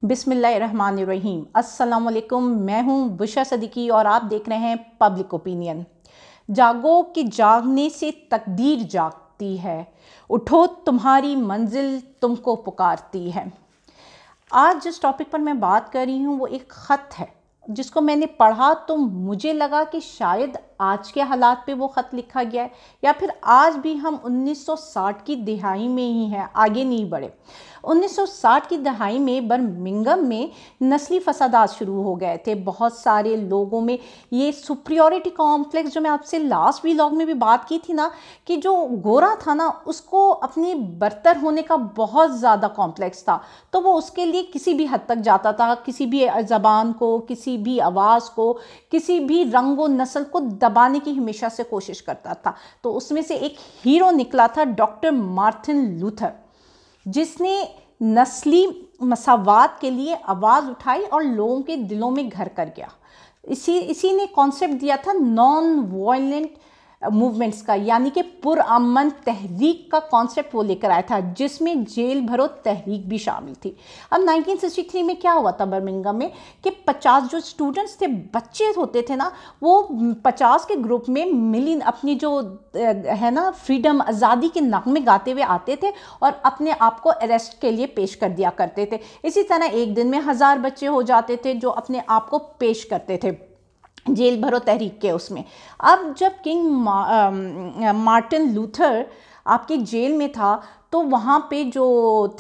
बिस्मिल्लाहिर्रहमानिर्रहीम। अस्सलाम वालेकुम। मैं हूँ बुशरा सदीकी और आप देख रहे हैं पब्लिक ओपिनियन। जागो कि जागने से तकदीर जागती है, उठो तुम्हारी मंजिल तुमको पुकारती है। आज जिस टॉपिक पर मैं बात कर रही हूँ वो एक ख़त है जिसको मैंने पढ़ा तो मुझे लगा कि शायद आज के हालात पे वो ख़त लिखा गया है या फिर आज भी हम 1960 की दहाई में ही हैं, आगे नहीं बढ़े। 1960 की दहाई में बर्मिंघम में नस्ली फसादात शुरू हो गए थे। बहुत सारे लोगों में ये सुपरियॉरिटी कॉम्प्लेक्स, जो मैं आपसे लास्ट व्लॉग में भी बात की थी ना, कि जो गोरा था ना उसको अपनी बरतर होने का बहुत ज़्यादा कॉम्प्लेक्स था, तो वो उसके लिए किसी भी हद तक जाता था, किसी भी ज़बान को, किसी भी आवाज़ को, किसी भी रंग व नस्ल को दबाने की हमेशा से कोशिश करता था। तो उसमें से एक हीरो निकला था डॉक्टर मार्टिन लूथर, जिसने नस्ली मसावात के लिए आवाज़ उठाई और लोगों के दिलों में घर कर गया। इसी ने कॉन्सेप्ट दिया था नॉन वायलेंट मूवमेंट्स का, यानी कि पुरअमन तहरीक का कॉन्सेप्ट वो लेकर आया था, जिसमें जेल भरो तहरीक भी शामिल थी। अब 1963 में क्या हुआ था बर्मिंघम में कि 50 जो स्टूडेंट्स थे, बच्चे होते थे ना, वो 50 के ग्रुप में मिली अपनी जो है ना फ्रीडम, आज़ादी के नगमे गाते हुए आते थे और अपने आप को अरेस्ट के लिए पेश कर दिया करते थे। इसी तरह एक दिन में 1000 बच्चे हो जाते थे जो अपने आप को पेश करते थे जेल भरो तहरीक के उसमें। अब जब किंग मार्टिन लूथर आपके जेल में था तो वहाँ पे जो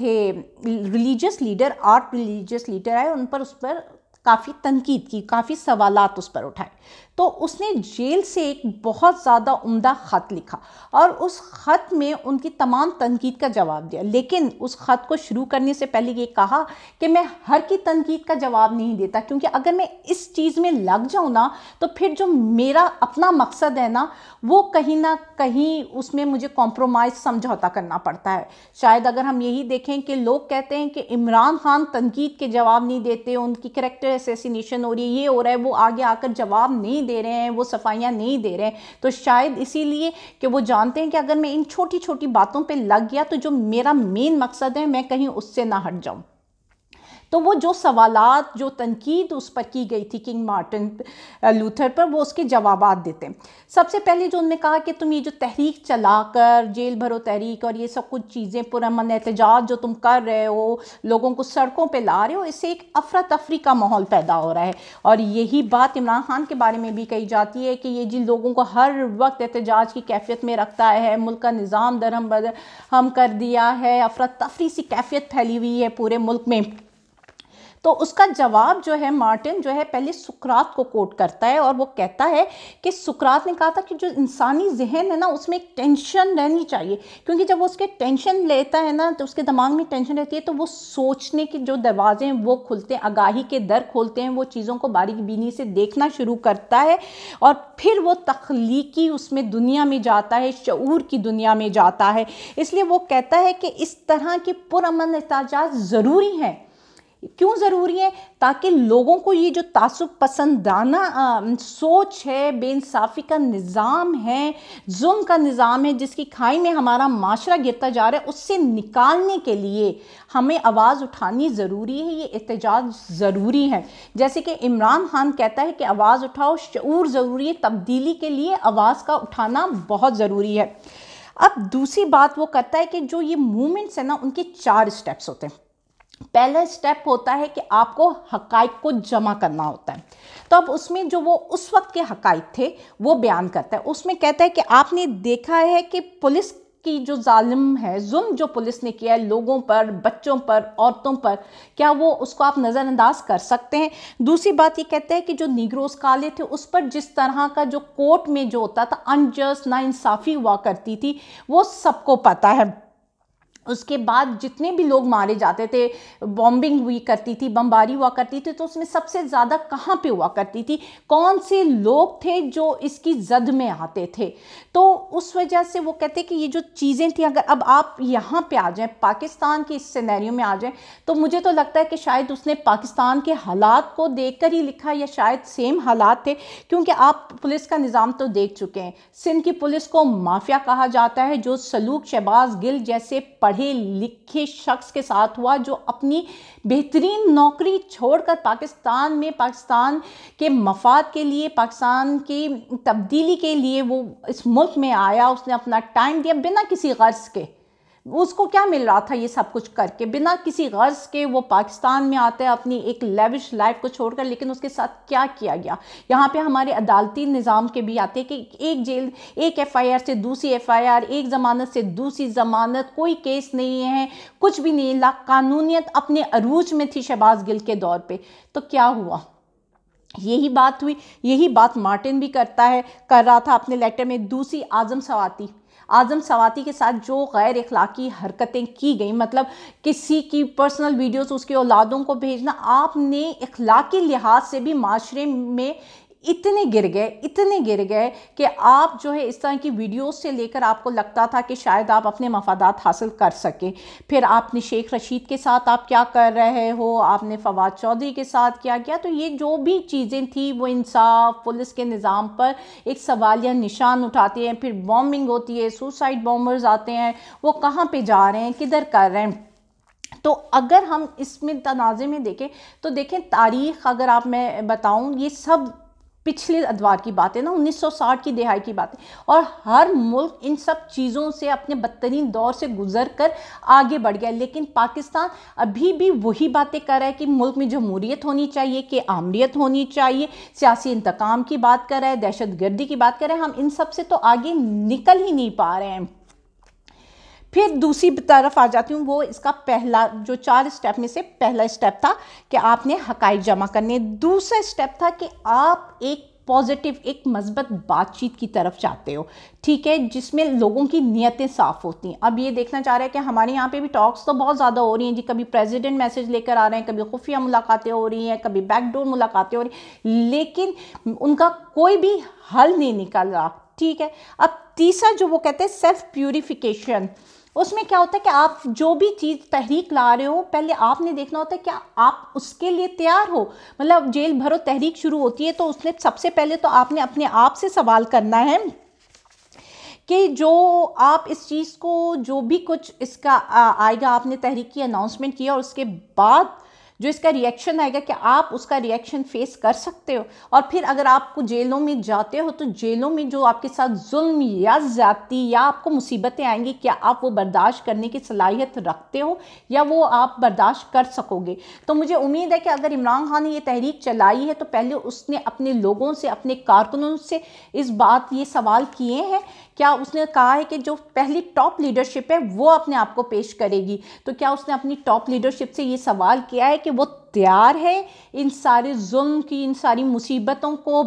थे religious leader, art religious leader आए, उस पर काफ़ी तनकीद की, काफ़ी सवालात उस पर उठाए। तो उसने जेल से एक बहुत ज़्यादा उम्दा ख़त लिखा और उस ख़त में उनकी तमाम तनकीद का जवाब दिया। लेकिन उस ख़त को शुरू करने से पहले ये कहा कि मैं हर की तनकीद का जवाब नहीं देता, क्योंकि अगर मैं इस चीज़ में लग जाऊँ ना तो फिर जो मेरा अपना मकसद है ना वो कहीं ना कहीं उसमें मुझे कॉम्प्रोमाइज़, समझौता करना पड़ता है। शायद अगर हम यही देखें कि लोग कहते हैं कि इमरान खान तनकीद के जवाब नहीं देते, उनकी कैरेक्टर असैसिनेशन हो रही है, ये हो रहा है, वो आगे आकर जवाब नहीं दे रहे हैं, वो सफाइयाँ नहीं दे रहे हैं, तो शायद इसीलिए कि वो जानते हैं कि अगर मैं इन छोटी छोटी बातों पे लग गया तो जो मेरा मेन मकसद है मैं कहीं उससे ना हट जाऊं। तो वो जो सवालात, जो तनकीद उस पर की गई थी किंग मार्टिन लूथर पर, वो उसके जवाबात देते हैं। सबसे पहले जो उन्होंने कहा कि तुम ये जो तहरीक चलाकर, जेल भरो तहरीक और ये सब कुछ चीज़ें, पुरअमन एहतजाज जो तुम कर रहे हो, लोगों को सड़कों पे ला रहे हो, इससे एक अफरा तफरी का माहौल पैदा हो रहा है। और यही बात इमरान खान के बारे में भी कही जाती है कि ये जिन लोगों को हर वक्त एहतजाज की कैफियत में रखता है, मुल्क का निज़ाम दरहम बदहम कर दिया है, अफरा तफरी सी कैफियत फैली हुई है पूरे मुल्क में। तो उसका जवाब जो है, मार्टिन जो है पहले सुकरात को कोट करता है और वो कहता है कि सुकरात ने कहा था कि जो इंसानी जहन है ना उसमें एक टेंशन रहनी चाहिए, क्योंकि जब वो उसके टेंशन लेता है ना तो उसके दिमाग में टेंशन रहती है तो वो सोचने के जो दरवाजे हैं वो खुलते हैं, आगाही के दर खोलते हैं, वो चीज़ों को बारीक बीनी से देखना शुरू करता है और फिर वो तख्लीकी उसमें दुनिया में जाता है, शऊर की दुनिया में जाता है। इसलिए वो कहता है कि इस तरह के पुरअमन एहतजाज ज़रूरी हैं। क्यों ज़रूरी है? ताकि लोगों को ये जो तासुब पसंदाना सोच है, बेइंसाफ़ी का निज़ाम है, जुल्म का निज़ाम है, जिसकी खाई में हमारा माशरा गिरता जा रहा है, उससे निकालने के लिए हमें आवाज़ उठानी ज़रूरी है, ये एहतजाज ज़रूरी है। जैसे कि इमरान खान कहता है कि आवाज़ उठाओ, शऊर ज़रूरी है, तब्दीली के लिए आवाज़ का उठाना बहुत ज़रूरी है। अब दूसरी बात वो करता है कि जो ये मूवमेंट्स है ना उनके 4 स्टेप्स होते हैं। पहला स्टेप होता है कि आपको हकाइक को जमा करना होता है। तो अब उसमें जो वो उस वक्त के हकाइक थे वो बयान करता है। उसमें कहता है कि आपने देखा है कि पुलिस की जो जालिम है, जुल्म जो पुलिस ने किया है लोगों पर, बच्चों पर, औरतों पर, क्या वो उसको आप नज़रअंदाज कर सकते हैं? दूसरी बात ये कहते हैं कि जो निग्रोस काले थे उस पर जिस तरह का जो कोर्ट में जो होता था अनजस्ट, नाइंसाफ़ी हुआ करती थी, वो सबको पता है। उसके बाद जितने भी लोग मारे जाते थे, बॉम्बिंग हुई करती थी, बमबारी हुआ करती थी, तो उसमें सबसे ज़्यादा कहाँ पे हुआ करती थी, कौन से लोग थे जो इसकी जद में आते थे? तो उस वजह से वो कहते हैं कि ये जो चीज़ें थी, अगर अब आप यहाँ पे आ जाएं, पाकिस्तान के इस सिनेरियो में आ जाएं, तो मुझे तो लगता है कि शायद उसने पाकिस्तान के हालात को देखकर ही लिखा, या शायद सेम हालात थे, क्योंकि आप पुलिस का निज़ाम तो देख चुके हैं। सिंध की पुलिस को माफिया कहा जाता है, जो सलूक, शहबाज गिल जैसे पढ़े लिखे शख्स के साथ हुआ जो अपनी बेहतरीन नौकरी छोड़कर पाकिस्तान के मफाद के लिए, पाकिस्तान की तब्दीली के लिए वो इस मुल्क में आया। उसने अपना टाइम दिया बिना किसी गर्ज के। उसको क्या मिल रहा था ये सब कुछ करके? बिना किसी गर्ज के वो पाकिस्तान में आता है अपनी एक लेविश लाइफ को छोड़कर। लेकिन उसके साथ क्या किया गया? यहाँ पे हमारे अदालती निज़ाम के भी आते हैं कि एक एफआईआर से दूसरी एफआईआर, एक ज़मानत से दूसरी ज़मानत, कोई केस नहीं है, कुछ भी नहीं, ला कानूनियत अपने अरूज में थी शहबाज गिल के दौर पे। तो क्या हुआ? यही बात हुई। यही बात मार्टिन भी कर रहा था अपने लेटर में। दूसरी आज़म सवाती के साथ जो गैर इखलाकी हरकतें की गई, मतलब किसी की पर्सनल वीडियोस उसके औलादों को भेजना, आपने इखलाकी लिहाज से भी माशरे में इतने गिर गए कि आप जो है इस तरह की वीडियोस से लेकर आपको लगता था कि शायद आप अपने मफादात हासिल कर सकें। फिर आपने शेख रशीद के साथ आप क्या कर रहे हो, आपने फवाद चौधरी के साथ क्या किया। तो ये जो भी चीज़ें थी वो इंसाफ, पुलिस के निज़ाम पर एक सवालिया निशान उठाती हैं। फिर बॉम्बिंग होती है, सुसाइड बॉम्बर्स आते हैं, वो कहाँ पे जा रहे हैं, किधर कर रहे हैं। तो अगर हम इसमें तनाज़े में देखें तो देखें, तारीख़ अगर आप मैं बताऊँ, ये सब पिछले अदवार की बात है ना, 1960 की दिहाई की बात है। और हर मुल्क इन सब चीज़ों से अपने बदतरीन दौर से गुजर कर आगे बढ़ गया। लेकिन पाकिस्तान अभी भी वही बातें कर रहा है कि मुल्क में जमहूरियत होनी चाहिए, कि आमरीत होनी चाहिए, सियासी इंतकाम की बात कर रहा है, दहशत गर्दी की बात कर रहे हैं। हम इन सब से तो आगे निकल ही नहीं पा रहे हैं। फिर दूसरी तरफ आ जाती हूँ, वो इसका पहला जो 4 स्टेप में से पहला स्टेप था कि आपने हक़ाइक़ जमा करने। दूसरा स्टेप था कि आप एक पॉजिटिव, एक मस्बत बातचीत की तरफ जाते हो, ठीक है, जिसमें लोगों की नीयतें साफ़ होती हैं। अब ये देखना चाह रहे हैं कि हमारे यहाँ पे भी टॉक्स तो बहुत ज़्यादा हो रही हैं जी। कभी प्रेसिडेंट मैसेज लेकर आ रहे हैं, कभी खुफिया मुलाकातें हो रही हैं, कभी बैकडोर मुलाकातें हो रही हैं, लेकिन उनका कोई भी हल नहीं निकल रहा, ठीक है। अब तीसरा जो वो कहते हैं सेल्फ प्यूरिफिकेशन, उसमें क्या होता है कि आप जो भी चीज़ तहरीक ला रहे हो, पहले आपने देखना होता है कि आप उसके लिए तैयार हो। मतलब जेल भरो तहरीक शुरू होती है तो उसने सबसे पहले तो आपने अपने आप से सवाल करना है कि जो आप इस चीज़ को, जो भी कुछ इसका आएगा, आपने तहरीक की अनाउंसमेंट किया और उसके बाद जो इसका रिएक्शन आएगा कि आप उसका रिएक्शन फेस कर सकते हो। और फिर अगर आपको जेलों में जाते हो तो जेलों में जो आपके साथ जुल्म या ज़्यादती या आपको मुसीबतें आएंगी, क्या आप वो बर्दाश्त करने की सलाहियत रखते हो या वो आप बर्दाश्त कर सकोगे। तो मुझे उम्मीद है कि अगर इमरान खान ने ये तहरीक चलाई है तो पहले उसने अपने लोगों से, अपने कारकुनों से इस बात ये सवाल किए हैं। क्या उसने कहा है कि जो पहली टॉप लीडरशिप है वो अपने आप को पेश करेगी? तो क्या उसने अपनी टॉप लीडरशिप से ये सवाल किया है कि वो तैयार है इन सारे जुल्म की, इन सारी मुसीबतों को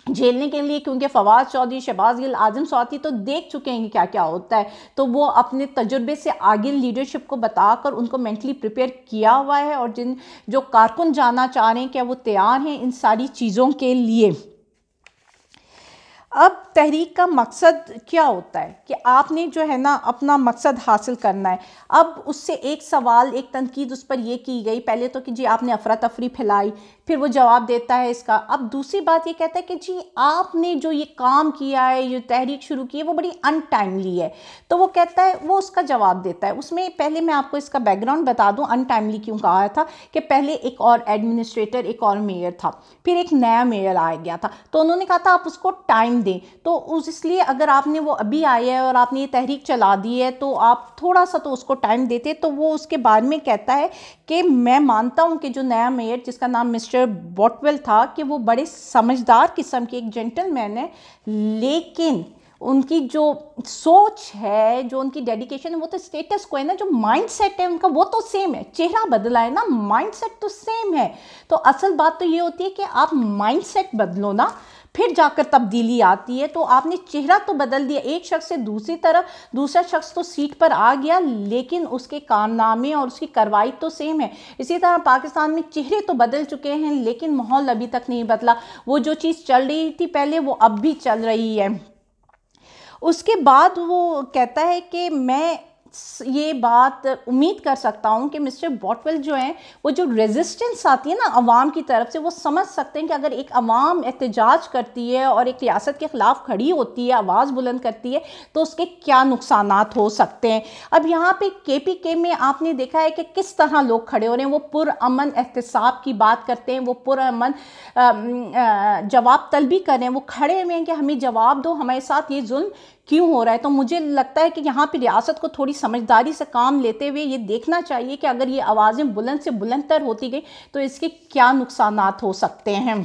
झेलने के लिए? क्योंकि फवाद चौधरी, शहबाज गिल, आज़म सवाती तो देख चुके हैं कि क्या क्या होता है। तो वो अपने तजुर्बे से आगे लीडरशिप को बताकर उनको मेंटली प्रिपेयर किया हुआ है। और जो कारकुन जाना चाह रहे हैं, क्या वो तैयार हैं इन सारी चीज़ों के लिए? अब तहरीक का मकसद क्या होता है कि आपने जो है ना अपना मकसद हासिल करना है। अब उससे एक सवाल, एक तनकीद उस पर यह की गई, पहले तो कि जी आपने अफरा तफरी फैलाई, फिर वो जवाब देता है इसका। अब दूसरी बात ये कहता है कि जी आपने जो ये काम किया है, ये तहरीक शुरू की है, वो बड़ी अनटाइमली है। तो वो कहता है, वो उसका जवाब देता है। उसमें पहले मैं आपको इसका बैकग्राउंड बता दूं, अनटाइमली क्यों कहा था कि पहले एक और एडमिनिस्ट्रेटर, एक और मेयर था, फिर एक नया मेयर आ गया था। तो उन्होंने कहा था आप उसको टाइम दें। तो इसलिए अगर आपने वो अभी आया है और आपने ये तहरीक चला दी है तो आप थोड़ा सा तो उसको टाइम देते। तो वो उसके बाद में कहता है कि मैं मानता हूं कि जो नया मेयर, जिसका नाम मिस्टर बॉटवेल था, कि वो बड़े समझदार किस्म के एक जेंटलमैन है, लेकिन उनकी जो सोच है, जो उनकी डेडिकेशन है, वो तो स्टेटस को है ना, जो माइंडसेट है उनका वो तो सेम है। चेहरा बदला है ना, माइंडसेट तो सेम है। तो असल बात तो ये होती है कि आप माइंडसेट बदलो ना, फिर जाकर तब्दीली आती है। तो आपने चेहरा तो बदल दिया एक शख्स से दूसरी तरफ, दूसरा शख्स तो सीट पर आ गया, लेकिन उसके कारनामे और उसकी कार्रवाई तो सेम है। इसी तरह पाकिस्तान में चेहरे तो बदल चुके हैं लेकिन माहौल अभी तक नहीं बदला। वो जो चीज़ चल रही थी पहले, वो अब भी चल रही है। उसके बाद वो कहता है कि मैं ये बात उम्मीद कर सकता हूँ कि मिस्टर बॉटवेल जो हैं वो जो रेजिस्टेंस आती है ना अवाम की तरफ से, वो समझ सकते हैं कि अगर एक अवाम एहतजाज करती है और एक रियासत के ख़िलाफ़ खड़ी होती है, आवाज़ बुलंद करती है, तो उसके क्या नुकसानात हो सकते हैं। अब यहाँ पे KPK में आपने देखा है कि किस तरह लोग खड़े हो रहे हैं, वो पुरअमन एहतसाब की बात करते हैं, वो पुरअमन जवाब तलबी कर रहे हैं, वो खड़े हुए हैं कि हमें जवाब दो, हमारे साथ ये जुल्म क्यों हो रहा है। तो मुझे लगता है कि यहाँ पे रियासत को थोड़ी समझदारी से काम लेते हुए ये देखना चाहिए कि अगर ये आवाज़ें बुलंद से बुलंदतर होती गई तो इसके क्या नुकसानात हो सकते हैं।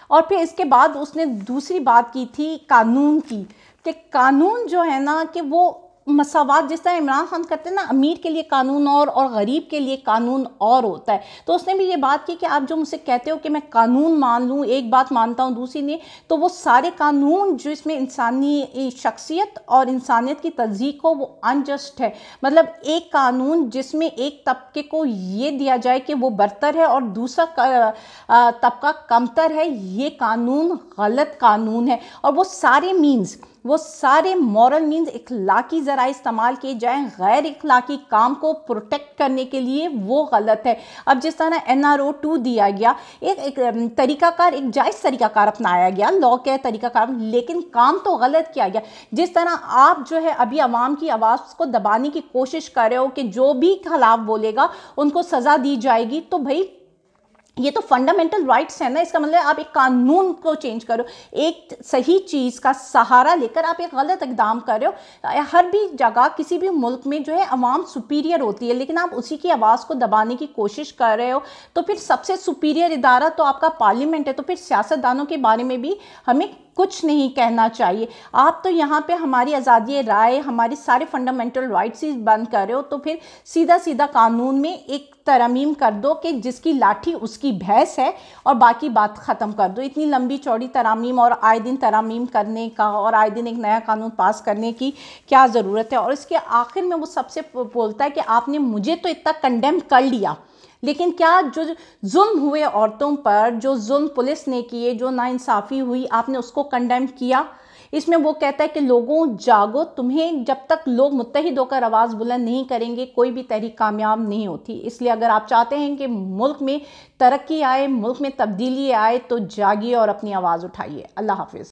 और फिर इसके बाद उसने दूसरी बात की थी कानून की, कि कानून जो है ना कि वो मसावात, जिस तरह इमरान खान कहते हैं ना अमीर के लिए कानून और गरीब के लिए कानून और होता है, तो उसने भी ये बात की कि आप जो मुझसे कहते हो कि मैं कानून मान लूँ, एक बात मानता हूँ दूसरी नहीं, तो वो सारे कानून जो इसमें इंसानी शख्सियत और इंसानियत की तज़ीक हो वो अनजस्ट है। मतलब एक कानून जिसमें एक तबके को ये दिया जाए कि वो बरतर है और दूसरा तबका कमतर है, ये कानून गलत कानून है। और वो सारे मीन्स, वो सारे मॉरल मीन्स इखलाकी ज़रा इस्तेमाल किए जाएँ गैर इखलाकी काम को प्रोटेक्ट करने के लिए, वो गलत है। अब जिस तरह NRO 2 दिया गया, एक तरीकाकार, एक जायज़ तरीकाकार अपनाया गया, लॉ के तरीकाकार, लेकिन काम तो गलत किया गया। जिस तरह आप जो है अभी आवाम की आवाज़ को दबाने की कोशिश कर रहे हो कि जो भी खिलाफ बोलेगा उनको सज़ा दी जाएगी, तो भाई ये तो फंडामेंटल राइट्स है ना। इसका मतलब आप एक कानून को चेंज करो, एक सही चीज़ का सहारा लेकर आप एक गलत इकदाम कर रहे हो। हर भी जगह किसी भी मुल्क में जो है अवाम सुपीरियर होती है, लेकिन आप उसी की आवाज़ को दबाने की कोशिश कर रहे हो, तो फिर सबसे सुपीरियर इदारा तो आपका पार्लियामेंट है। तो फिर सियासतदानों के बारे में भी हमें कुछ नहीं कहना चाहिए। आप तो यहाँ पे हमारी आज़ादी राय, हमारे सारे फंडामेंटल राइट्स ही बंद कर रहे हो। तो फिर सीधा सीधा कानून में एक तरमीम कर दो कि जिसकी लाठी उसकी भैंस है, और बाकी बात ख़त्म कर दो। इतनी लंबी चौड़ी तरमीम और आए दिन तरमीम करने का और आए दिन एक नया कानून पास करने की क्या ज़रूरत है। और इसके आखिर में वो सबसे बोलता है कि आपने मुझे तो इतना कंडेम कर लिया, लेकिन क्या जो जुल्म हुए औरतों पर, जो जुल्म पुलिस ने किए, जो नाइंसाफ़ी हुई, आपने उसको कंडेम किया। इसमें वो कहता है कि लोगों जागो, तुम्हें जब तक लोग मुत्तहिद होकर आवाज़ बुलंद नहीं करेंगे कोई भी तहरीक कामयाब नहीं होती। इसलिए अगर आप चाहते हैं कि मुल्क में तरक्की आए, मुल्क में तब्दीली आए, तो जागिए और अपनी आवाज़ उठाइए। अल्लाह हाफिज़।